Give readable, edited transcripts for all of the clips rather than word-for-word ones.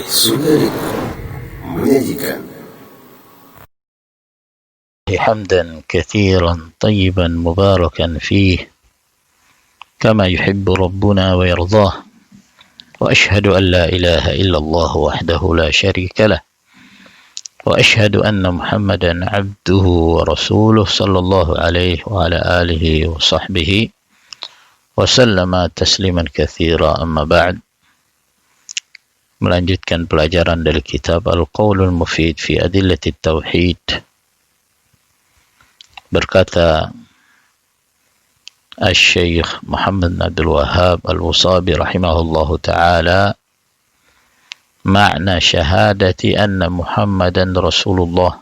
Sudarik menyajikan حمدا كثيرا طيبا مباركا فيه كما يحب ربنا ويرضاه وأشهد أن لا إله إلا الله وحده لا شريك له وأشهد أن محمدا عبده ورسوله صلى الله عليه وعلى آله وصحبه وسلم تسليما كثيرا. أما بعد, melanjutkan pelajaran dari kitab Al-Qaulul Mufid fi Adillati Tauhid. Berkata Al-Syeikh Muhammad bin Abdul Wahhab Al-Wasabi rahimahullahu ta'ala, makna syahadati anna Muhammadan Rasulullah,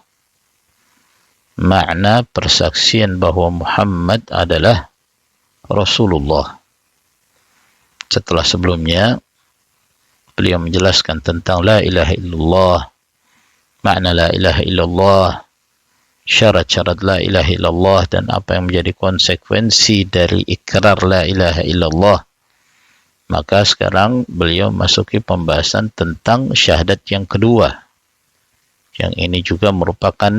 makna persaksian bahwa Muhammad adalah Rasulullah. Setelah sebelumnya beliau menjelaskan tentang la ilaha illallah, makna la ilaha illallah, syarat-syarat la ilaha illallah, dan apa yang menjadi konsekuensi dari ikrar la ilaha illallah. Maka sekarang beliau masuki pembahasan tentang syahadat yang kedua. Yang ini juga merupakan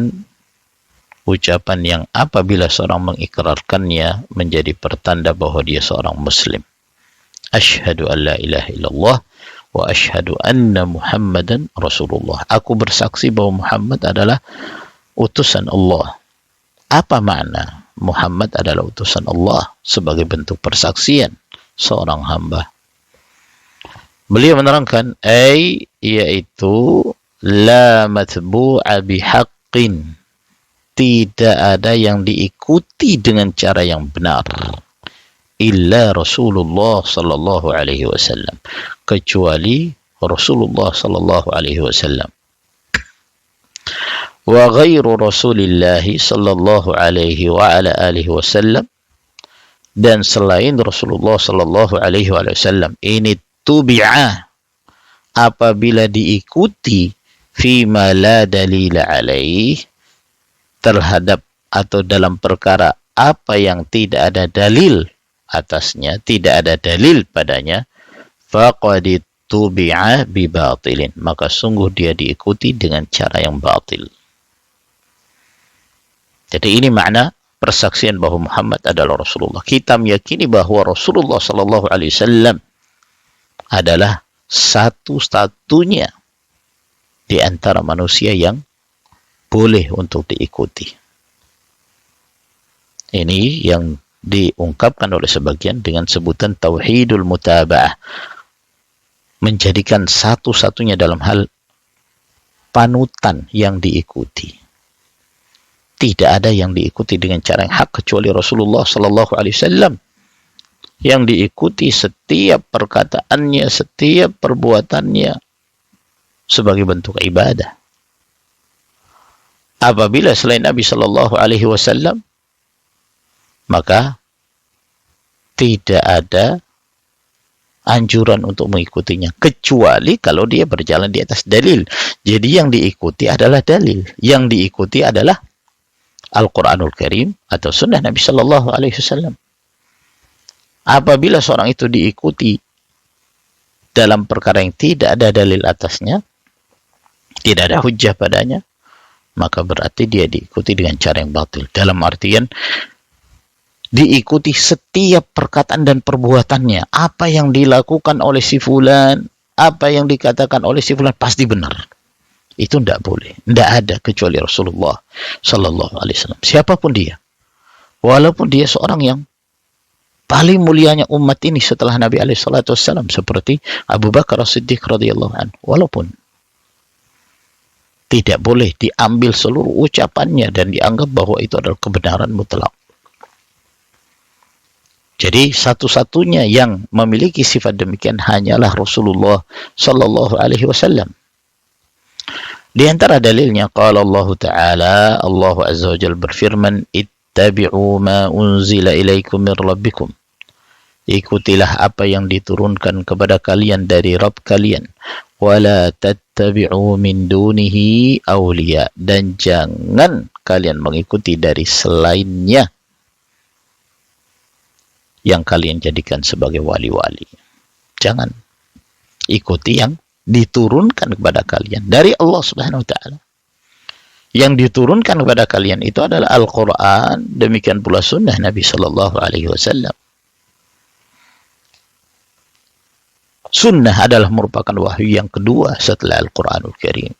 ucapan yang apabila seorang mengikrarkannya menjadi pertanda bahwa dia seorang muslim. Asyhadu an la ilaha illallah wa asyhadu anna Muhammadan Rasulullah. Aku bersaksi bahwa Muhammad adalah utusan Allah. Apa makna Muhammad adalah utusan Allah sebagai bentuk persaksian seorang hamba? Beliau menerangkan, yaitu la matbu'a bihaqqin, tidak ada yang diikuti dengan cara yang benar, illa Rasulullah sallallahu alaihi wasallam, kecuali Rasulullah sallallahu alaihi wasallam. Wa ghairu Rasulillah sallallahu alaihi wa ala alihi wasallam, dan selain Rasulullah sallallahu alaihi wasallam ini tubi'a, apabila diikuti, fima la dalila alaih, terhadap atau dalam perkara apa yang tidak ada dalil atasnya, tidak ada dalil padanya, faqad tubi'a bi batilin, maka sungguh dia diikuti dengan cara yang batil. Jadi ini makna persaksian bahwa Muhammad adalah Rasulullah. Kita meyakini bahwa Rasulullah sallallahu alaihi wasallam adalah satu-satunya di antara manusia yang boleh untuk diikuti. Ini yang diungkapkan oleh sebagian dengan sebutan tauhidul mutaba'ah, menjadikan satu-satunya dalam hal panutan yang diikuti. Tidak ada yang diikuti dengan cara yang hak kecuali Rasulullah sallallahu alaihi wasallam, yang diikuti setiap perkataannya, setiap perbuatannya sebagai bentuk ibadah. Apabila selain Nabi sallallahu alaihi wasallam, maka tidak ada anjuran untuk mengikutinya, kecuali kalau dia berjalan di atas dalil. Jadi yang diikuti adalah dalil, yang diikuti adalah Al-Quranul Karim atau sunnah Nabi sallallahu alaihi wasallam. Apabila seorang itu diikuti dalam perkara yang tidak ada dalil atasnya, tidak ada hujjah padanya, maka berarti dia diikuti dengan cara yang batil. Dalam artian diikuti setiap perkataan dan perbuatannya. Apa yang dilakukan oleh si fulan, apa yang dikatakan oleh si fulan pasti benar. Itu tidak boleh. Tidak ada kecuali Rasulullah sallallahu alaihi wasallam. Siapapun dia. Walaupun dia seorang yang paling mulianya umat ini setelah Nabi alaihi salatu wasallam, seperti Abu Bakar As-Siddiq radhiyallahu anhu, walaupun tidak boleh diambil seluruh ucapannya dan dianggap bahwa itu adalah kebenaran mutlak. Jadi satu-satunya yang memiliki sifat demikian hanyalah Rasulullah sallallahu alaihi wasallam. Di antara dalilnya qala Allah Ta'ala, Allah Azza wa Jalla berfirman, ittabi'u ma unzila ilaikum min rabbikum, ikutilah apa yang diturunkan kepada kalian dari Rabb kalian, wala tattabi'u min dunihi awliya, dan jangan kalian mengikuti dari selainnya yang kalian jadikan sebagai wali-wali. Jangan ikuti yang diturunkan kepada kalian dari Allah Subhanahu wa taala. Yang diturunkan kepada kalian itu adalah Al-Qur'an, demikian pula sunnah Nabi sallallahu alaihi wasallam. Sunnah adalah merupakan wahyu yang kedua setelah Al-Qur'anul Karim.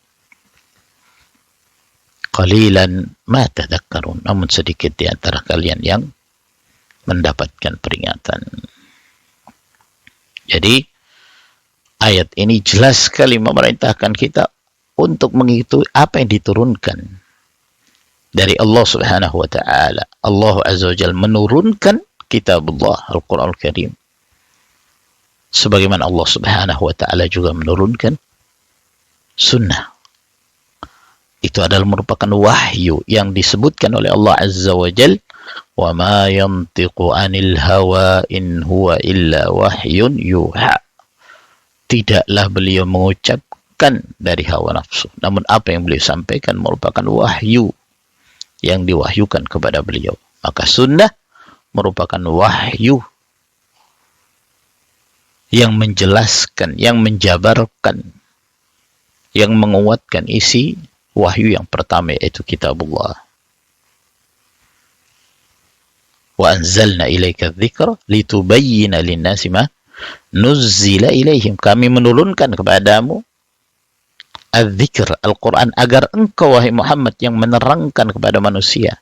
Qalilan ma tadhakkarun, namun sedikit di antara kalian yang mendapatkan peringatan. Jadi ayat ini jelas sekali memerintahkan kita untuk mengikuti apa yang diturunkan dari Allah Subhanahu wa taala. Allah Azza wa Jalla menurunkan kitabullah Al-Qur'anul Karim. Sebagaimana Allah Subhanahu wa taala juga menurunkan sunnah. Itu adalah merupakan wahyu yang disebutkan oleh Allah Azza wa Jalla, wa ma yantiqu anil hawa in huwa illa wahyun yuha. Tidaklah beliau mengucapkan dari hawa nafsu, namun apa yang beliau sampaikan merupakan wahyu yang diwahyukan kepada beliau. Maka sunnah merupakan wahyu yang menjelaskan, yang menjabarkan, yang menguatkan isi wahyu yang pertama, yaitu kitabullah. Wa anzalna ilaika dzikra litubayyana lin-nasi ma nuzzila ilaihim. Kami menurunkan kepadamu az-zikr, Al-Quran, agar engkau wahai Muhammad yang menerangkan kepada manusia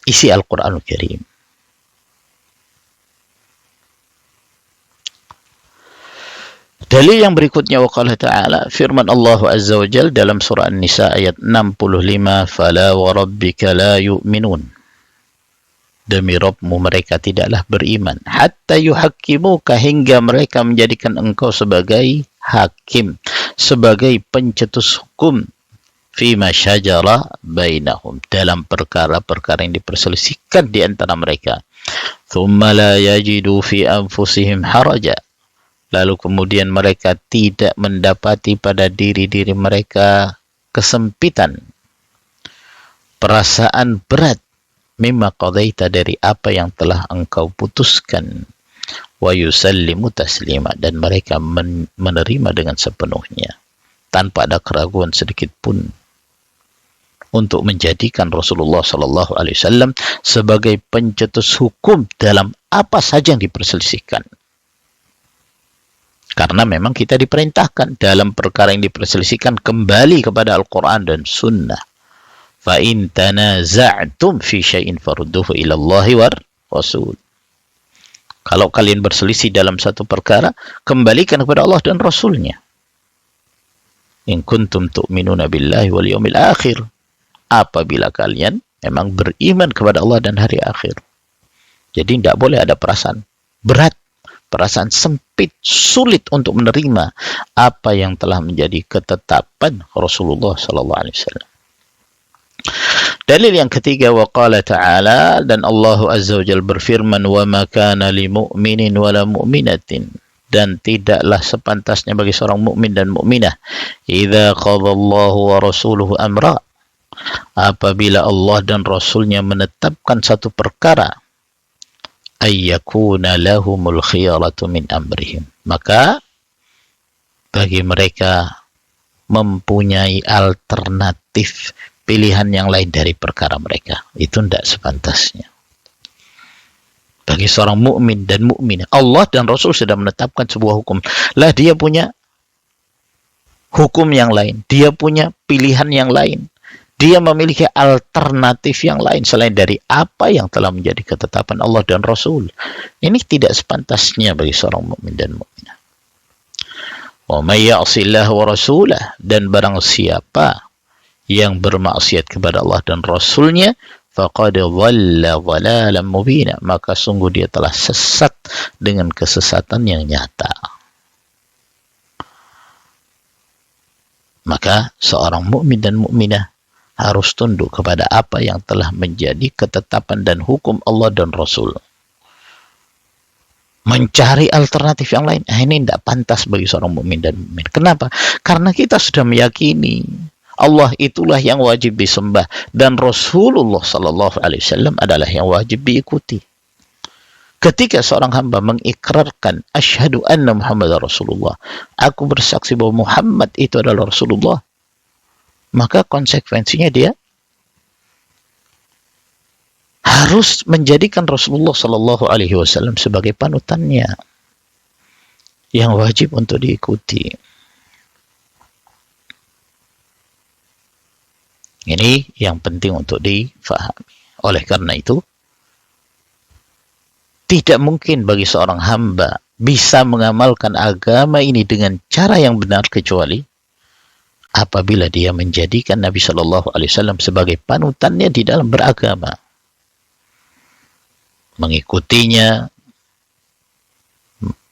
isi Al-Quranul Karim. Dalil yang berikutnya, waqala ta'ala, firman Allah Azza wa Jalla dalam surah An-Nisa ayat 65, fala wa rabbika la yu'minun, demi Rabbmu mereka tidaklah beriman, hatta yuhakkimuka, hingga mereka menjadikan engkau sebagai hakim, sebagai pencetus hukum, fima syajara bainahum, dalam perkara-perkara yang diperselisihkan di antara mereka, thumma la yajidu fi anfusihim haraja, lalu kemudian mereka tidak mendapati pada diri-diri mereka kesempitan, perasaan berat, mimma qadaita, dari apa yang telah engkau putuskan, wa yusallimu taslima, dan mereka menerima dengan sepenuhnya tanpa ada keraguan sedikit pun untuk menjadikan Rasulullah sallallahu alaihi wasallam sebagai pencetus hukum dalam apa saja yang diperselisihkan. Karena memang kita diperintahkan dalam perkara yang diperselisihkan kembali kepada Al-Quran dan Sunnah. فَإِن تَنَازَعْتُمْ فِي شَيْءٍ فَرُدُّوهُ إِلَى اللَّهِ وَالرَّسُولِ. Kalau kalian berselisih dalam satu perkara, kembalikan kepada Allah dan Rasulnya. إِن كُنْتُمْ تُؤْمِنُونَ بِاللَّهِ وَالْيَوْمِ الْآخِرِ. Apabila kalian memang beriman kepada Allah dan hari akhir. Jadi tidak boleh ada perasaan berat, perasaan sempit, sulit untuk menerima apa yang telah menjadi ketetapan Rasulullah sallallahu alaihi wasallam. Dalil yang ketiga, waqala ta'ala, dan Allah Azza wa Jalla berfirman, wa ma kana li mu'minin wala mu'minatin, dan tidaklah sepantasnya bagi seorang mukmin dan mukminah, idza qadallahu wa rasuluhu amra, apabila Allah dan Rasulnya menetapkan satu perkara, ayyakuna lahumul khiyaratu min amrihim, maka bagi mereka mempunyai alternatif, pilihan yang lain dari perkara mereka. Itu tidak sepantasnya bagi seorang mukmin dan mukminah. Allah dan Rasul sudah menetapkan sebuah hukum, lah dia punya hukum yang lain, dia punya pilihan yang lain, dia memiliki alternatif yang lain selain dari apa yang telah menjadi ketetapan Allah dan Rasul. Ini tidak sepantasnya bagi seorang mukmin dan mukminah. Wa may ya'sillah wa rasulah, dan barang siapa yang bermaksiat kepada Allah dan Rasulnya, faqad dhalla dhalalan mubina, maka sungguh dia telah sesat dengan kesesatan yang nyata. Maka seorang mukmin dan mukminah harus tunduk kepada apa yang telah menjadi ketetapan dan hukum Allah dan Rasul. Mencari alternatif yang lain, ini tidak pantas bagi seorang mukmin dan mukmin. Kenapa? Karena kita sudah meyakini Allah itulah yang wajib disembah dan Rasulullah sallallahu alaihi wasallam adalah yang wajib diikuti. Ketika seorang hamba mengikrarkan asyhadu anna Muhammadar Rasulullah, aku bersaksi bahwa Muhammad itu adalah Rasulullah, maka konsekuensinya dia harus menjadikan Rasulullah Sallallahu Alaihi Wasallam sebagai panutannya yang wajib untuk diikuti. Ini yang penting untuk difahami. Oleh karena itu, tidak mungkin bagi seorang hamba bisa mengamalkan agama ini dengan cara yang benar kecuali apabila dia menjadikan Nabi Shallallahu Alaihi Wasallam sebagai panutannya di dalam beragama, mengikutinya,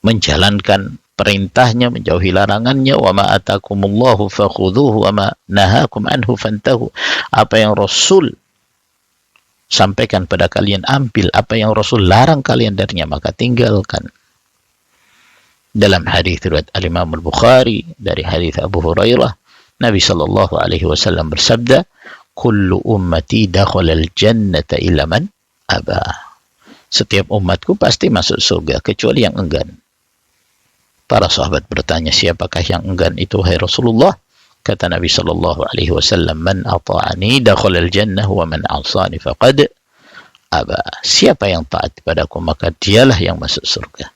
menjalankan perintahnya, menjauhi larangannya. Wa ma atakumullahu fakhudhuhu wa ma nahakum anhu fantahu. Apa yang Rasul sampaikan pada kalian, ambil. Apa yang Rasul larang kalian darinya, maka tinggalkan. Dalam hadis riwayat Al-Imam Al-Bukhari dari hadis Abu Hurairah, Nabi sallallahu alaihi wasallam bersabda, "Kullu ummati dakhala al-jannata illa man aba." Setiap umatku pasti masuk surga kecuali yang enggan. Para sahabat bertanya, siapakah yang enggan itu, hai Rasulullah? Kata Nabi sallallahu alaihi wasallam, "Man ata'ani dakhala al-jannah wa man 'asani faqad aba." Siapa yang taat kepadaku maka dialah yang masuk surga.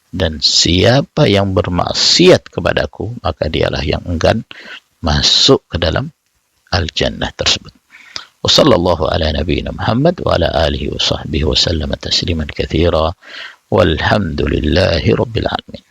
Dan siapa yang bermaksiat kepadaku maka dialah yang enggan masuk ke dalam al-jannah tersebut. Wa sallallahu ala nabiyyina Muhammad wa ala alihi wa sahbihi wa sallama tasliman katsira. Walhamdulillahi rabbil alamin.